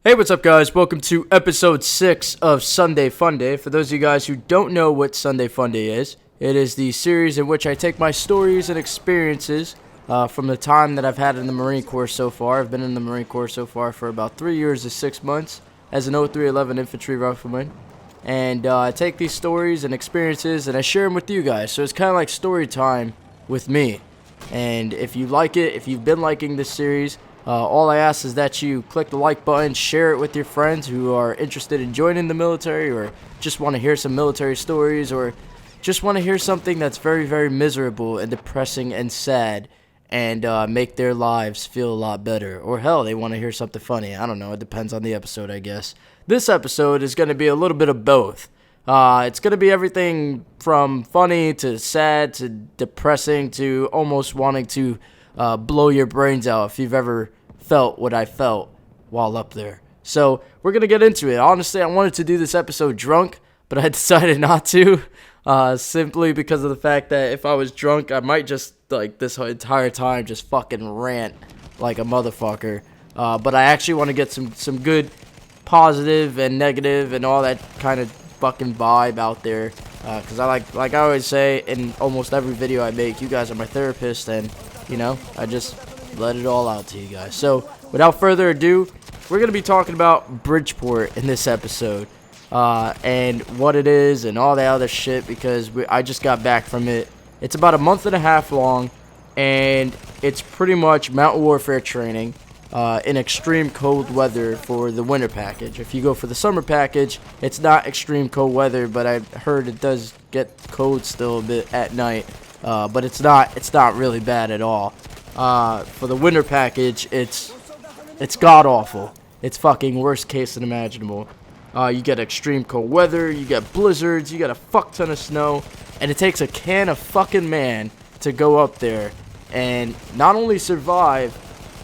Hey, what's up, guys? Welcome to episode 6 of Sunday Funday. For those of you guys who don't know what Sunday Funday is, it is the series in which I take my stories and experiences from the time that I've had in the Marine Corps so far. I've been in the Marine Corps so far for about 3 years to 6 months as an 0311 Infantry Rifleman. And I take these stories and experiences and I share them with you guys. So it's kind of like story time with me. And if you like it, if you've been liking this series, all I ask is that you click the like button, share it with your friends who are interested in joining the military or just want to hear some military stories or just want to hear something that's very, very miserable and depressing and sad and make their lives feel a lot better. Or hell, they want to hear something funny. I don't know. It depends on the episode, I guess. This episode is going to be a little bit of both. It's going to be everything from funny to sad to depressing to almost wanting to blow your brains out if you've ever felt what I felt while up there. So we're going to get into it. Honestly, I wanted to do this episode drunk, but I decided not to, simply because of the fact that if I was drunk, I might just, like, this entire time just fucking rant like a motherfucker. But I actually want to get some good positive and negative and all that kind of fucking vibe out there. Because I like I always say in almost every video I make, you guys are my therapist, and you know, I just let it all out to you guys. So, without further ado, we're going to be talking about Bridgeport in this episode. And what it is and all that other shit, because I just got back from it. It's about a month and a half long, and it's pretty much mountain warfare training in extreme cold weather for the winter package. If you go for the summer package, it's not extreme cold weather, but I heard it does get cold still a bit at night. But it's not really bad at all. For the winter package, it's god awful. It's fucking worst case imaginable. You get extreme cold weather, you get blizzards, you get a fuck ton of snow, and it takes a can of fucking man to go up there and not only survive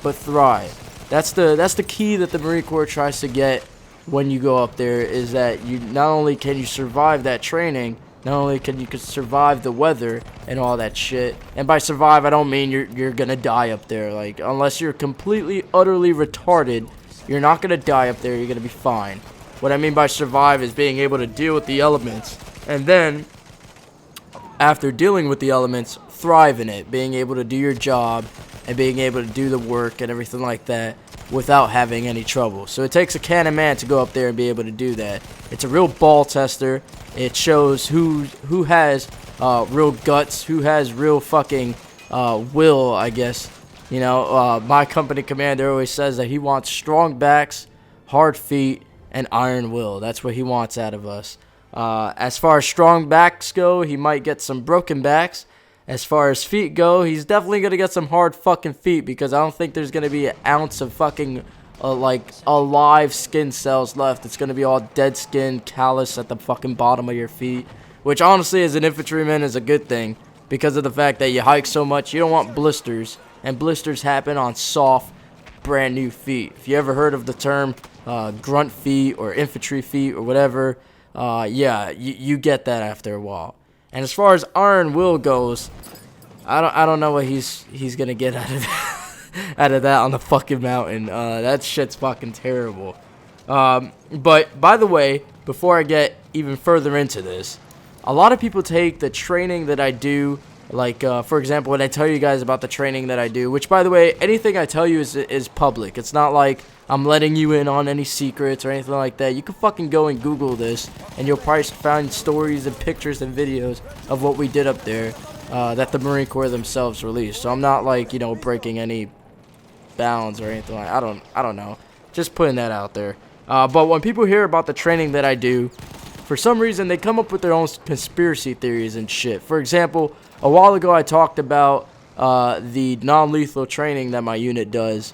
but thrive. That's the key that the Marine Corps tries to get when you go up there, is that you not only can you survive that training, not only can you survive the weather and all that shit, and by survive I don't mean you're gonna die up there. Like, unless you're completely utterly retarded, you're not gonna die up there. You're gonna be fine. What I mean by survive is being able to deal with the elements, and then after dealing with the elements, thrive in it, being able to do your job and being able to do the work and everything like that without having any trouble. So it takes a can of man to go up there and be able to do that. It's a real ball tester. It shows who has real guts, who has real fucking will, I guess. You know, my company commander always says that he wants strong backs, hard feet, and iron will. That's what he wants out of us. As far as strong backs go, he might get some broken backs. As far as feet go, he's definitely going to get some hard fucking feet, because I don't think there's going to be an ounce of fucking, like, alive skin cells left. It's going to be all dead skin, callous at the fucking bottom of your feet, which honestly, as an infantryman, is a good thing, because of the fact that you hike so much, you don't want blisters, and blisters happen on soft, brand new feet. If you ever heard of the term grunt feet or infantry feet or whatever, yeah, you get that after a while. And as far as iron will goes, I don't know what he's gonna get out of that, out of that on the fucking mountain. That shit's fucking terrible. But by the way, before I get even further into this, a lot of people take the training that I do, like for example, when I tell you guys about the training that I do, which by the way, anything I tell you is public. It's not like I'm letting you in on any secrets or anything like that. You can fucking go and Google this, and you'll probably find stories and pictures and videos of what we did up there that the Marine Corps themselves released. So I'm not, like, you know, breaking any bounds or anything like that. I don't know. Just putting that out there. But when people hear about the training that I do, for some reason they come up with their own conspiracy theories and shit. For example, a while ago I talked about the non-lethal training that my unit does.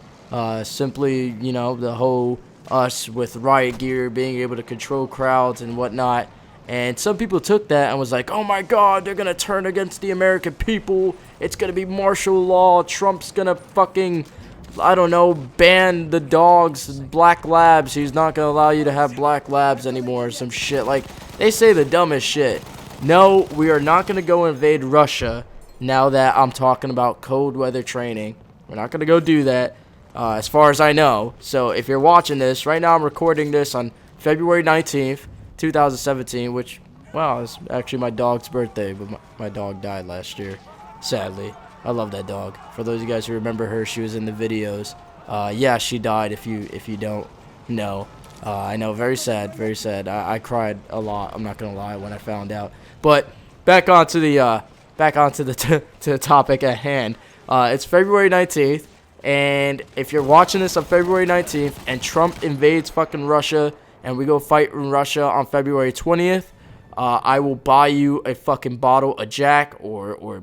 Simply, you know, the whole us with riot gear, being able to control crowds and whatnot. And some people took that and was like, oh my god, they're gonna turn against the American people. It's gonna be martial law. Trump's gonna fucking, I don't know, ban the dogs, black labs. He's not gonna allow you to have black labs anymore or some shit. Like, they say the dumbest shit. No, we are not gonna go invade Russia now that I'm talking about cold weather training. We're not gonna go do that. as far as I know. So if you're watching this, right now I'm recording this on February 19th, 2017, which, wow, it's actually my dog's birthday, but my dog died last year, sadly. I love that dog. For those of you guys who remember her, she was in the videos. Yeah, she died if you don't know. I know, very sad, very sad. I cried a lot, I'm not going to lie, when I found out. But back onto the to the topic at hand. It's February 19th. And if you're watching this on February 19th and Trump invades fucking Russia and we go fight in Russia on February 20th, I will buy you a fucking bottle of Jack or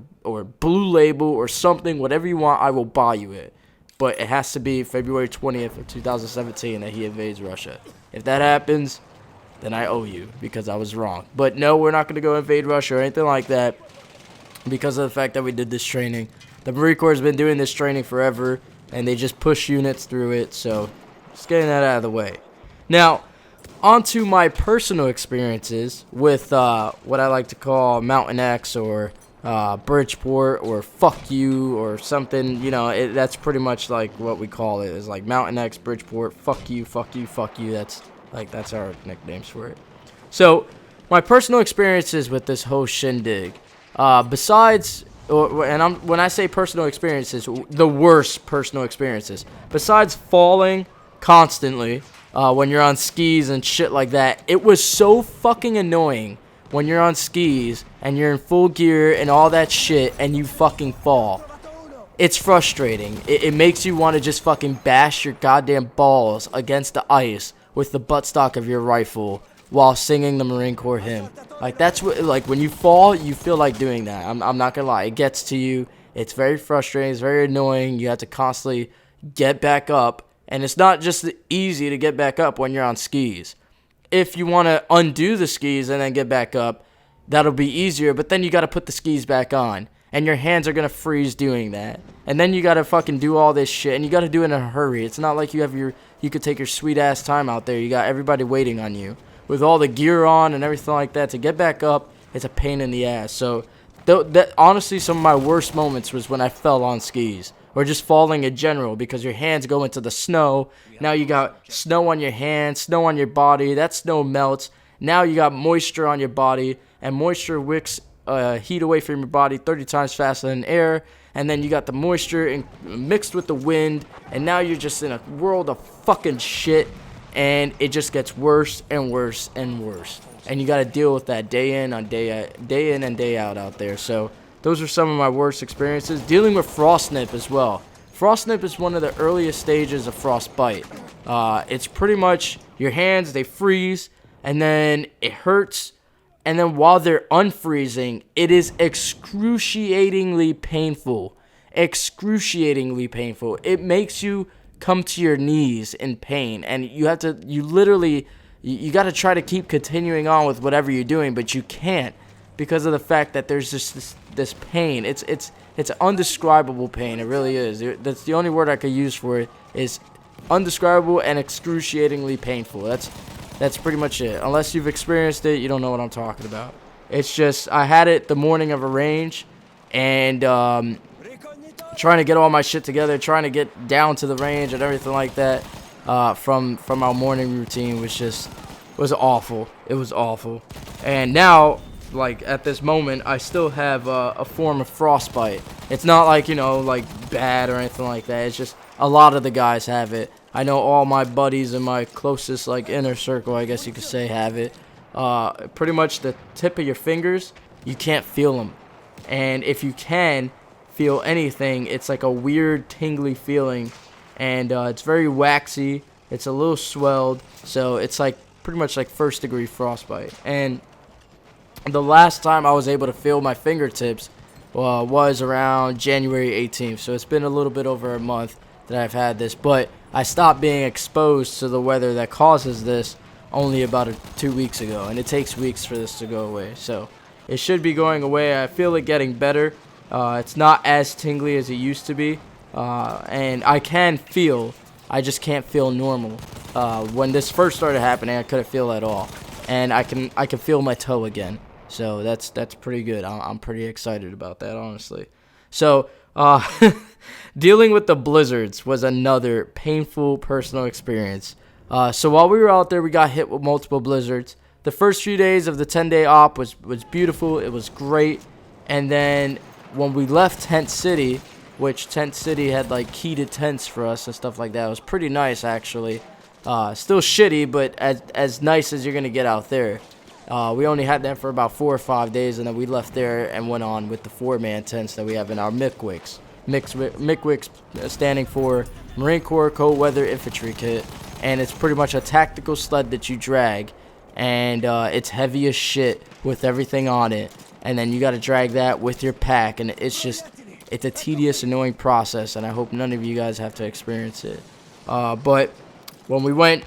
Blue Label or something, whatever you want, I will buy you it. But it has to be February 20th of 2017 that he invades Russia. If that happens, then I owe you because I was wrong. But no, we're not going to go invade Russia or anything like that because of the fact that we did this training. The Marine Corps has been doing this training forever, and they just push units through it, so just getting that out of the way. Now, onto my personal experiences with what I like to call Mountain X or Bridgeport or Fuck You or something. You know, that's pretty much like what we call it. It's like Mountain X, Bridgeport, Fuck You, Fuck You, Fuck You. That's our nicknames for it. So, my personal experiences with this whole shindig, besides... when I say personal experiences, the worst personal experiences, besides falling constantly when you're on skis and shit like that, it was so fucking annoying when you're on skis and you're in full gear and all that shit and you fucking fall. It's frustrating. It makes you want to just fucking bash your goddamn balls against the ice with the buttstock of your rifle while singing the Marine Corps hymn. Like, that's what, like, when you fall, you feel like doing that. I'm not gonna lie. It gets to you. It's very frustrating. It's very annoying. You have to constantly get back up. And it's not just easy to get back up when you're on skis. If you want to undo the skis and then get back up, that'll be easier. But then you got to put the skis back on. And your hands are going to freeze doing that. And then you got to fucking do all this shit. And you got to do it in a hurry. It's not like you could take your sweet-ass time out there. You got everybody waiting on you. With all the gear on and everything like that, to get back up, it's a pain in the ass. So, honestly, some of my worst moments was when I fell on skis. Or just falling in general, because your hands go into the snow. Now you got snow on your hands, snow on your body. That snow melts. Now you got moisture on your body. And moisture wicks heat away from your body 30 times faster than air. And then you got the moisture mixed with the wind. And now you're just in a world of fucking shit. And it just gets worse and worse and worse. And you got to deal with that day in and day out there. So those are some of my worst experiences. Dealing with frostnip as well. Frostnip is one of the earliest stages of frostbite. It's pretty much your hands, they freeze, and then it hurts. And then while they're unfreezing, it is excruciatingly painful. Excruciatingly painful. It makes you come to your knees in pain, and you got to try to keep continuing on with whatever you're doing, but you can't because of the fact that there's just this pain. It's undescribable pain. It really is. That's the only word I could use for it, is undescribable and excruciatingly painful. That's pretty much it. Unless you've experienced it, you don't know what I'm talking about. It's just, I had it the morning of a range, and trying to get all my shit together, trying to get down to the range and everything like that, from our morning routine was awful. It was awful. And now, like, at this moment, I still have a form of frostbite. It's not like, like bad or anything like that. It's just a lot of the guys have it. I know all my buddies in my closest, like, inner circle, I guess you could say, have it. Pretty much the tip of your fingers, you can't feel them. And if you can feel anything, it's like a weird tingly feeling, and it's very waxy. It's a little swelled, so it's like pretty much like first degree frostbite. And the last time I was able to feel my fingertips was around January 18th, so it's been a little bit over a month that I've had this, but I stopped being exposed to the weather that causes this only about 2 weeks ago, and it takes weeks for this to go away, so it should be going away. I feel it getting better. It's not as tingly as it used to be, and I just can't feel normal. When this first started happening, I couldn't feel at all, and I can feel my toe again, so that's pretty good. I'm pretty excited about that, honestly. So, dealing with the blizzards was another painful personal experience. So while we were out there, we got hit with multiple blizzards. The first few days of the 10-day op was beautiful. It was great. And then when we left Tent City, which Tent City had like heated tents for us and stuff like that, it was pretty nice actually. Still shitty, but as nice as you're going to get out there. We only had that for about 4 or 5 days, and then we left there and went on with the 4-man tents that we have in our MICWICs. MICWICs standing for Marine Corps Cold Weather Infantry Kit, and it's pretty much a tactical sled that you drag, and it's heavy as shit with everything on it, and then you got to drag that with your pack, and it's a tedious, annoying process, and I hope none of you guys have to experience it. But when we went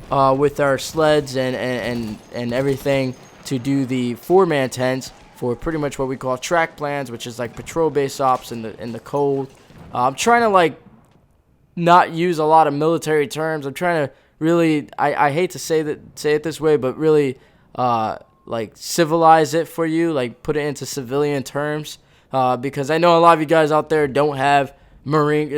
with our sleds and everything to do the 4-man tents for pretty much what we call track plans, which is like patrol base ops in the cold. I'm trying to like not use a lot of military terms. I'm trying to really, I hate to say it this way, but really like civilize it for you, like put it into civilian terms, because I know a lot of you guys out there don't have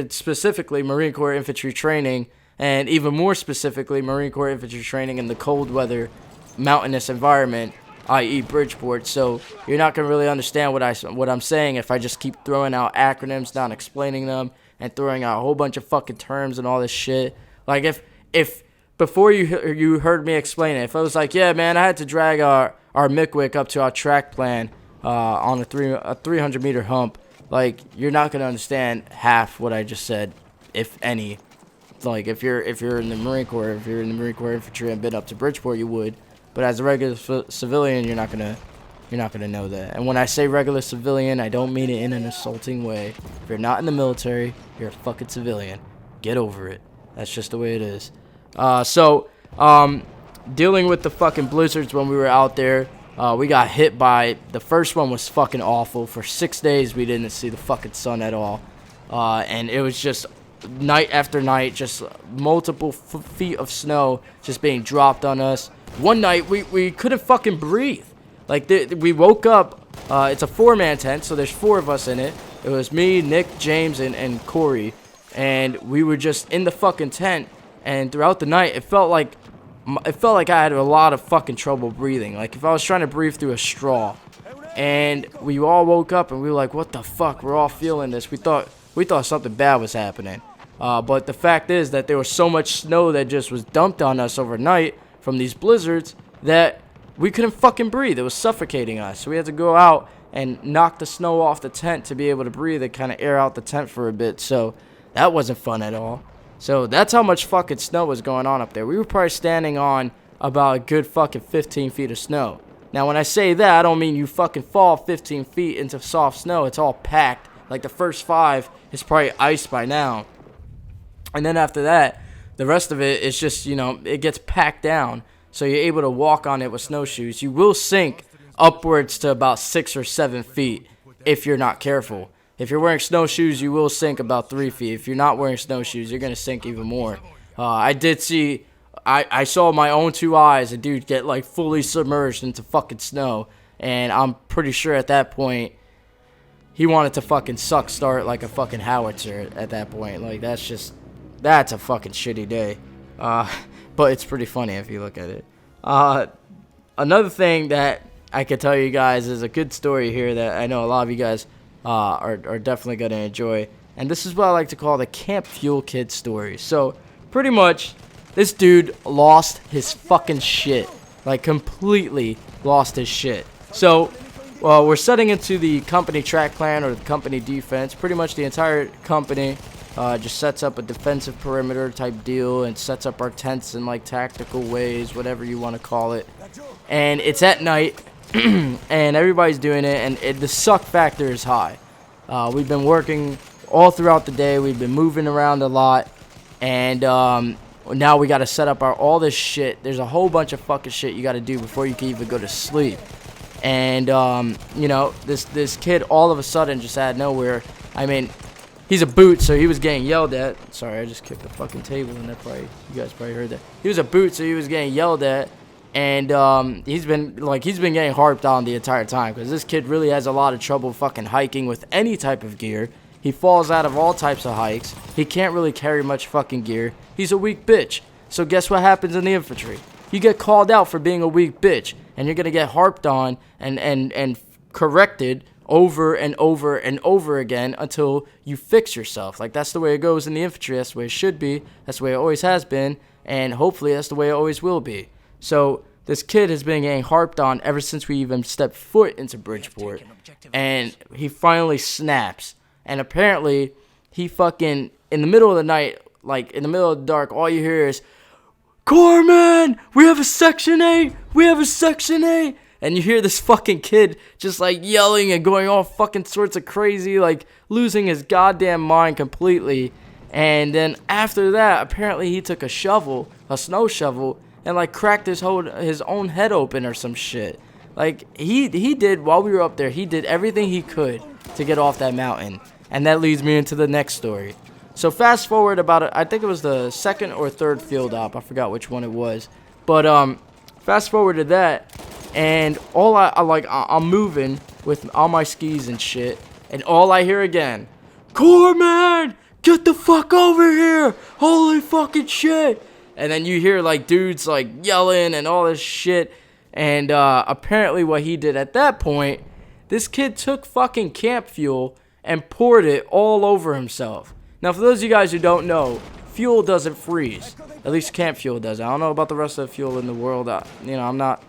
specifically Marine Corps infantry training, and even more specifically Marine Corps infantry training in the cold weather mountainous environment, i.e. Bridgeport. So you're not going to really understand what I'm saying if I just keep throwing out acronyms, not explaining them, and throwing out a whole bunch of fucking terms and all this shit. Like if before you heard me explain it, if I was like, yeah, man, I had to drag our MICWIC up to our track plan on a 300-meter hump, like, you're not going to understand half what I just said, if any. Like, if you're in the Marine Corps, if you're in the Marine Corps infantry and been up to Bridgeport, you would. But as a regular civilian, you're not gonna know that. And when I say regular civilian, I don't mean it in an insulting way. If you're not in the military, you're a fucking civilian. Get over it. That's just the way it is. Dealing with the fucking blizzards when we were out there, we got hit by, the first one was fucking awful. For 6 days, we didn't see the fucking sun at all. And it was just night after night, just multiple feet of snow just being dropped on us. One night, we couldn't fucking breathe. Like, we woke up, it's a 4-man tent, so there's 4 of us in it. It was me, Nick, James, and Corey. And we were just in the fucking tent, and throughout the night, it felt like I had a lot of fucking trouble breathing. Like, if I was trying to breathe through a straw. And we all woke up, and we were like, what the fuck? We're all feeling this. We thought something bad was happening. But the fact is that there was so much snow that just was dumped on us overnight from these blizzards that we couldn't fucking breathe. It was suffocating us. So we had to go out and knock the snow off the tent to be able to breathe and kind of air out the tent for a bit. So that wasn't fun at all. So that's how much fucking snow was going on up there. We were probably standing on about a good fucking 15 feet of snow. Now, when I say that, I don't mean you fucking fall 15 feet into soft snow. It's all packed. Like, the first 5 is probably iced by now. And then after that, the rest of it is just, it gets packed down. So you're able to walk on it with snowshoes. You will sink upwards to about 6 or 7 feet if you're not careful. If you're wearing snowshoes, you will sink about 3 feet. If you're not wearing snowshoes, you're going to sink even more. I saw my own 2 eyes a dude get, like, fully submerged into fucking snow. And I'm pretty sure at that point, he wanted to fucking start like a fucking howitzer at that point. Like, that's a fucking shitty day. But it's pretty funny if you look at it. Another thing that I could tell you guys is a good story here that I know a lot of you guys are definitely going to enjoy. And this is what I like to call the Camp Fuel Kid story. So, pretty much, this dude lost his fucking shit. Like, completely lost his shit. So, we're setting into the company track plan or the company defense. Pretty much the entire company just sets up a defensive perimeter type deal and sets up our tents in, like, tactical ways, whatever you want to call it. And it's at night, and everybody's doing it, and the suck factor is high. We've been working all throughout the day. We've been moving around a lot, and now we got to set up all this shit. There's a whole bunch of fucking shit you got to do before you can even go to sleep. And, this kid all of a sudden just out of nowhere, I mean, he's a boot, so he was getting yelled at. Sorry, I just kicked the fucking table, and you guys probably heard that. He was a boot, so he was getting yelled at. And he's been getting harped on the entire time because this kid really has a lot of trouble fucking hiking with any type of gear. He falls out of all types of hikes. He can't really carry much fucking gear. He's a weak bitch. So guess what happens in the infantry? You get called out for being a weak bitch, and you're gonna get harped on and corrected over and over and over again until you fix yourself. Like, that's the way it goes in the infantry. That's the way it should be. That's the way it always has been, and hopefully that's the way it always will be. So this kid has been getting harped on ever since we even stepped foot into Bridgeport, and he finally snaps. And apparently he fucking, in the middle of the night, like in the middle of the dark, all you hear is, "Corpsman, we have a Section 8! We have a Section 8!" And you hear this fucking kid just like yelling and going all fucking sorts of crazy, like losing his goddamn mind completely. And then after that, apparently he took a shovel, a snow shovel, and like cracked his own head open or some shit. Like he did, while we were up there, he did everything he could to get off that mountain. And that leads me into the next story. So fast forward about, I think it was the second or third field op. I forgot which one it was. But fast forward to that, and I'm moving with all my skis and shit, and all I hear again, "Corpsman, get the fuck over here! Holy fucking shit!" And then you hear like dudes like yelling and all this shit. And apparently what he did at that point, this kid took fucking camp fuel and poured it all over himself. Now, for those of you guys who don't know, fuel doesn't freeze. At least camp fuel does. I don't know about the rest of the fuel in the world. I'm not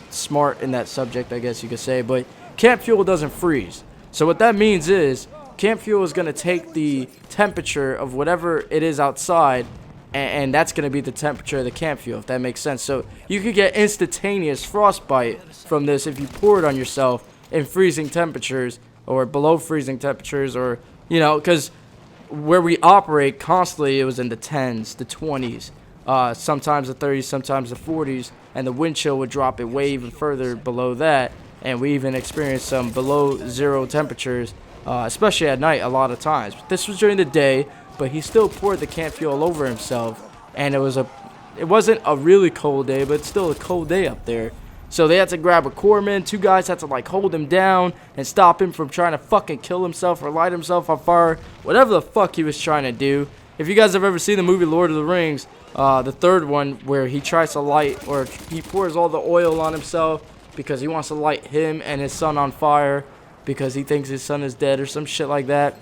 smart in that subject, I guess you could say. But camp fuel doesn't freeze. So what that means is camp fuel is going to take the temperature of whatever it is outside, and that's going to be the temperature of the camp fuel, if that makes sense. So you could get instantaneous frostbite from this if you pour it on yourself in freezing temperatures or below freezing temperatures, or, because where we operate constantly, it was in the 10s, the 20s, sometimes the 30s, sometimes the 40s, and the wind chill would drop it way even further below that, and we even experienced some below zero temperatures, especially at night a lot of times. But this was during the day, but he still poured the camp fuel all over himself, and it wasn't a really cold day, but it's still a cold day up there. So they had to grab a corpsman. Two guys had to like hold him down and stop him from trying to fucking kill himself or light himself on fire, whatever the fuck he was trying to do. If you guys have ever seen the movie Lord of the Rings, the third one, where he tries to light, or he pours all the oil on himself because he wants to light him and his son on fire because he thinks his son is dead or some shit like that.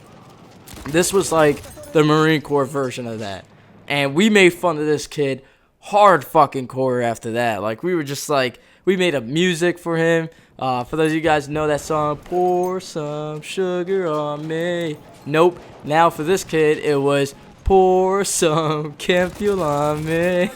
This was like the Marine Corps version of that. And we made fun of this kid hard fucking core after that. Like, we were just like, we made up music for him. For those of you guys who know that song, "Pour some sugar on me." Nope. Now for this kid, it was "Pour some camp fuel on me."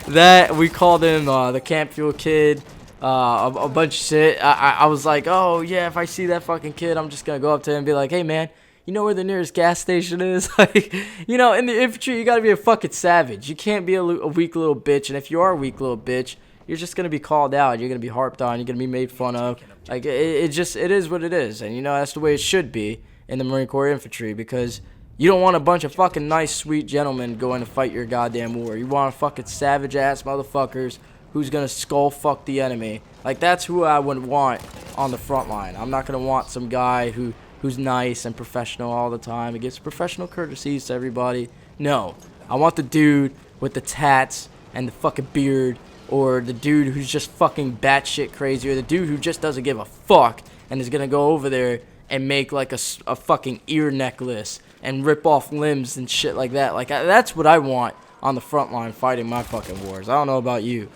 That, we called him the camp fuel kid. A bunch of shit. I was like, oh yeah, if I see that fucking kid, I'm just gonna go up to him and be like, "Hey man, you know where the nearest gas station is?" Like, in the infantry, you gotta be a fucking savage. You can't be a weak little bitch. And if you are a weak little bitch, you're just going to be called out. You're going to be harped on. You're going to be made fun of. Like, it is what it is. And, that's the way it should be in the Marine Corps infantry, because you don't want a bunch of fucking nice, sweet gentlemen going to fight your goddamn war. You want fucking savage-ass motherfuckers who's going to skull-fuck the enemy. Like, that's who I would want on the front line. I'm not going to want some guy who's nice and professional all the time and gives professional courtesies to everybody. No. I want the dude with the tats and the fucking beard, or the dude who's just fucking batshit crazy, or the dude who just doesn't give a fuck and is gonna go over there and make like a fucking ear necklace and rip off limbs and shit like that. Like, that's what I want on the front line fighting my fucking wars. I don't know about you,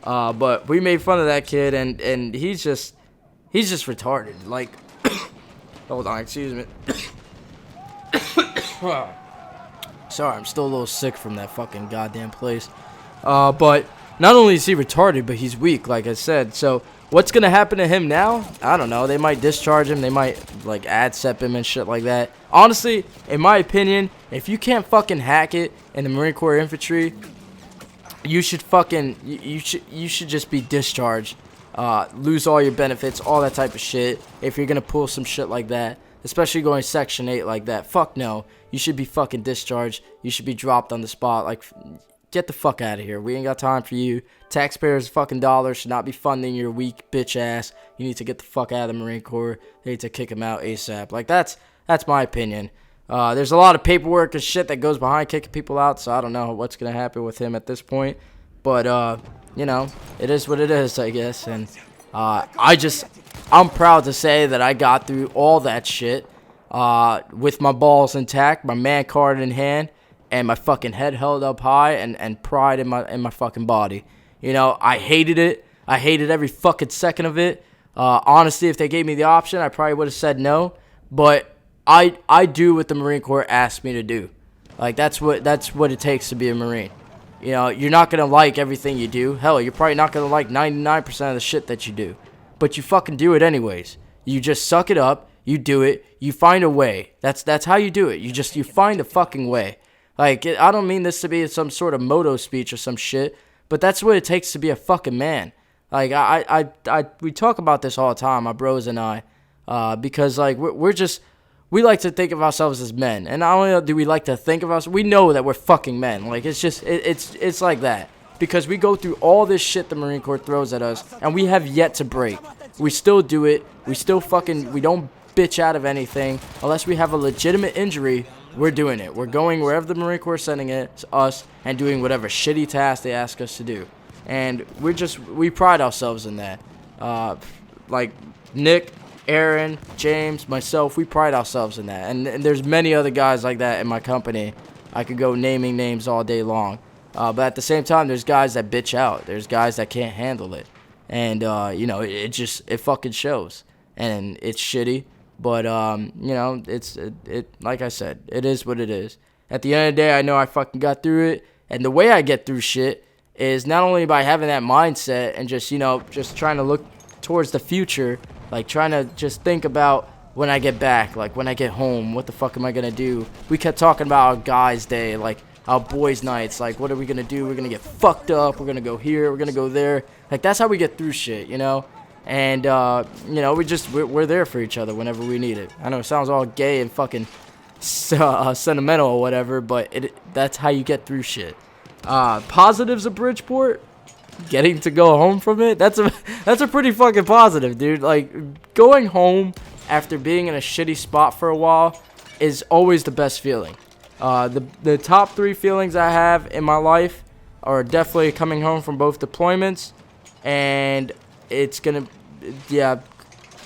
but we made fun of that kid, and he's just retarded. Like, hold on, excuse me. Sorry, I'm still a little sick from that fucking goddamn place. But not only is he retarded, but he's weak, like I said. So what's going to happen to him now? I don't know. They might discharge him. They might, like, ad-sep him and shit like that. Honestly, in my opinion, if you can't fucking hack it in the Marine Corps infantry, you should fucking, you should just be discharged. Lose all your benefits, all that type of shit, if you're going to pull some shit like that. Especially going Section 8 like that. Fuck no. You should be fucking discharged. You should be dropped on the spot. Like, get the fuck out of here. We ain't got time for you. Taxpayers' fucking dollars should not be funding your weak bitch ass. You need to get the fuck out of the Marine Corps. They need to kick him out ASAP. Like, that's my opinion. There's a lot of paperwork and shit that goes behind kicking people out, so I don't know what's going to happen with him at this point. But, you know, it is what it is, I guess. And I'm proud to say that I got through all that shit with my balls intact, my man card in hand, and my fucking head held up high and pride in my fucking body. You know, I hated it. I hated every fucking second of it. Honestly, if they gave me the option, I probably would have said no. But I do what the Marine Corps asked me to do. Like, that's what it takes to be a Marine. You know, you're not going to like everything you do. Hell, you're probably not going to like 99% of the shit that you do. But you fucking do it anyways. You just suck it up. You do it. You find a way. That's how you do it. You find a fucking way. Like, I don't mean this to be some sort of motto speech or some shit, but that's what it takes to be a fucking man. Like, we talk about this all the time, my bros and I, because, like, we like to think of ourselves as men. And not only do we like to think of ourselves, we know that we're fucking men. Like, it's just, it's like that. Because we go through all this shit the Marine Corps throws at us, and we have yet to break. We still do it. We don't bitch out of anything. Unless we have a legitimate injury, we're doing it. We're going wherever the Marine Corps is sending us and doing whatever shitty task they ask us to do. And we pride ourselves in that. Like Nick, Aaron, James, myself, we pride ourselves in that. And there's many other guys like that in my company. I could go naming names all day long. But at the same time, there's guys that bitch out. There's guys that can't handle it. And, you know, it fucking shows. And it's shitty. But, you know, like I said, it is what it is. At the end of the day, I know I fucking got through it. And the way I get through shit is not only by having that mindset and just, you know, just trying to look towards the future. Like, trying to just think about when I get back. Like, when I get home, what the fuck am I going to do? We kept talking about our guys' day, like, our boys' nights. Like, what are we going to do? We're going to get fucked up. We're going to go here. We're going to go there. Like, that's how we get through shit, you know? And, you know, we're there for each other whenever we need it. I know it sounds all gay and fucking sentimental or whatever, but that's how you get through shit. Positives of Bridgeport? Getting to go home from it? That's a pretty fucking positive, dude. Like, going home after being in a shitty spot for a while is always the best feeling. The top 3 feelings I have in my life are definitely coming home from both deployments, and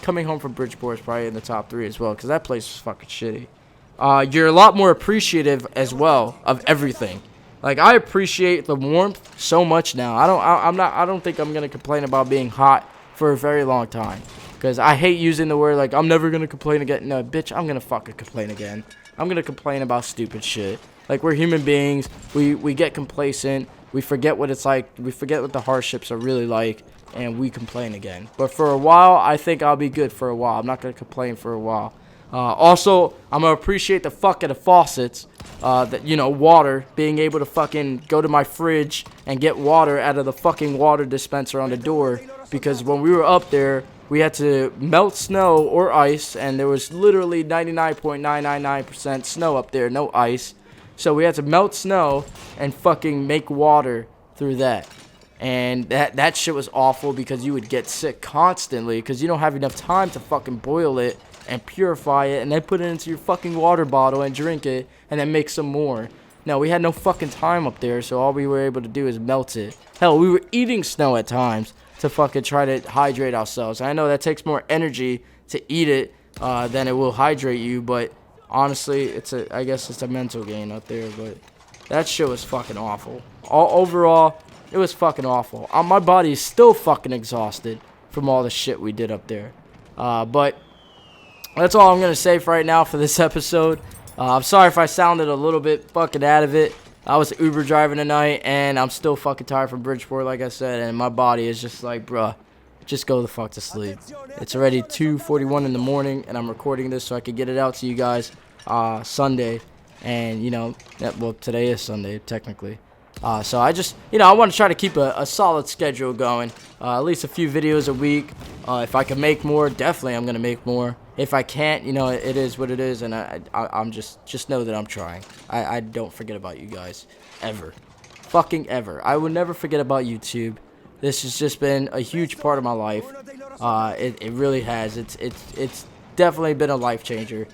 coming home from Bridgeport is probably in the top 3 as well, because that place was fucking shitty. You're a lot more appreciative as well of everything. Like, I appreciate the warmth so much now. I don't think I'm gonna complain about being hot for a very long time, because I hate using the word like I'm never gonna complain again. No, bitch, I'm gonna fucking complain again. I'm gonna complain about stupid shit. Like, we're human beings. We get complacent. We forget what it's like. We forget what the hardships are really like, and we complain again. But for a while, I think I'll be good for a while. I'm not gonna complain for a while. Also, I'm gonna appreciate the fuck of the faucets. That, you know, water, being able to fucking go to my fridge and get water out of the fucking water dispenser on the door, because when we were up there, we had to melt snow or ice, and there was literally 99.999% snow up there, no ice. So we had to melt snow and fucking make water through that. And that shit was awful, because you would get sick constantly, because you don't have enough time to fucking boil it and purify it and then put it into your fucking water bottle and drink it and then make some more. No, we had no fucking time up there, so all we were able to do is melt it. Hell, we were eating snow at times to fucking try to hydrate ourselves. I know that takes more energy to eat it than it will hydrate you, but honestly, I guess it's a mental game up there. But that shit was fucking awful. Overall, it was fucking awful. My body is still fucking exhausted from all the shit we did up there. But that's all I'm going to say for right now for this episode. I'm sorry if I sounded a little bit fucking out of it. I was Uber driving tonight, and I'm still fucking tired from Bridgeport, like I said, and my body is just like, bruh, just go the fuck to sleep. It's already 2:41 in the morning, and I'm recording this so I could get it out to you guys Sunday. And, you know, well, today is Sunday, technically. So I just, you know, I want to try to keep a solid schedule going. At least a few videos a week. If I can make more, definitely I'm going to make more. If I can't, you know, it is what it is, and I'm just know that I'm trying. I don't forget about you guys, ever. fucking ever. I will never forget about YouTube. This has just been a huge part of my life. It really has. It's definitely been a life changer.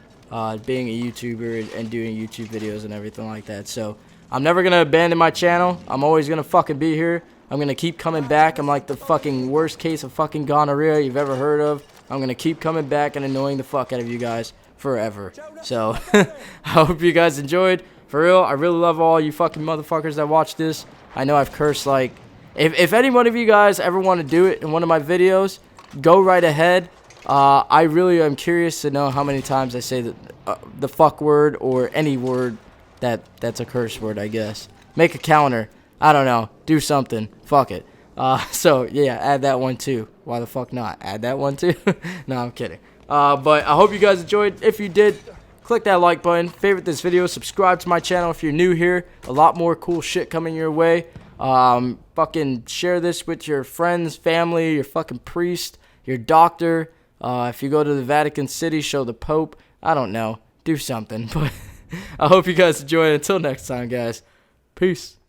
Being a YouTuber and doing YouTube videos and everything like that. So I'm never gonna abandon my channel. I'm always gonna fucking be here. I'm gonna keep coming back. I'm like the fucking worst case of fucking gonorrhea you've ever heard of. I'm gonna keep coming back and annoying the fuck out of you guys forever. So I hope you guys enjoyed. For real, I really love all you fucking motherfuckers that watch this. I know I've cursed like, if any one of you guys ever want to do it in one of my videos, go right ahead. I really am curious to know how many times I say the fuck word or any word that's a curse word, I guess. Make a counter. I don't know. Do something. Fuck it. So, yeah, add that one too. Why the fuck not? Add that one too? No, I'm kidding. But I hope you guys enjoyed. If you did, click that like button. Favorite this video. Subscribe to my channel if you're new here. A lot more cool shit coming your way. Fucking share this with your friends, family, your fucking priest, your doctor. If you go to the Vatican City, show the Pope. I don't know. Do something. But I hope you guys enjoy it. Until next time, guys. Peace.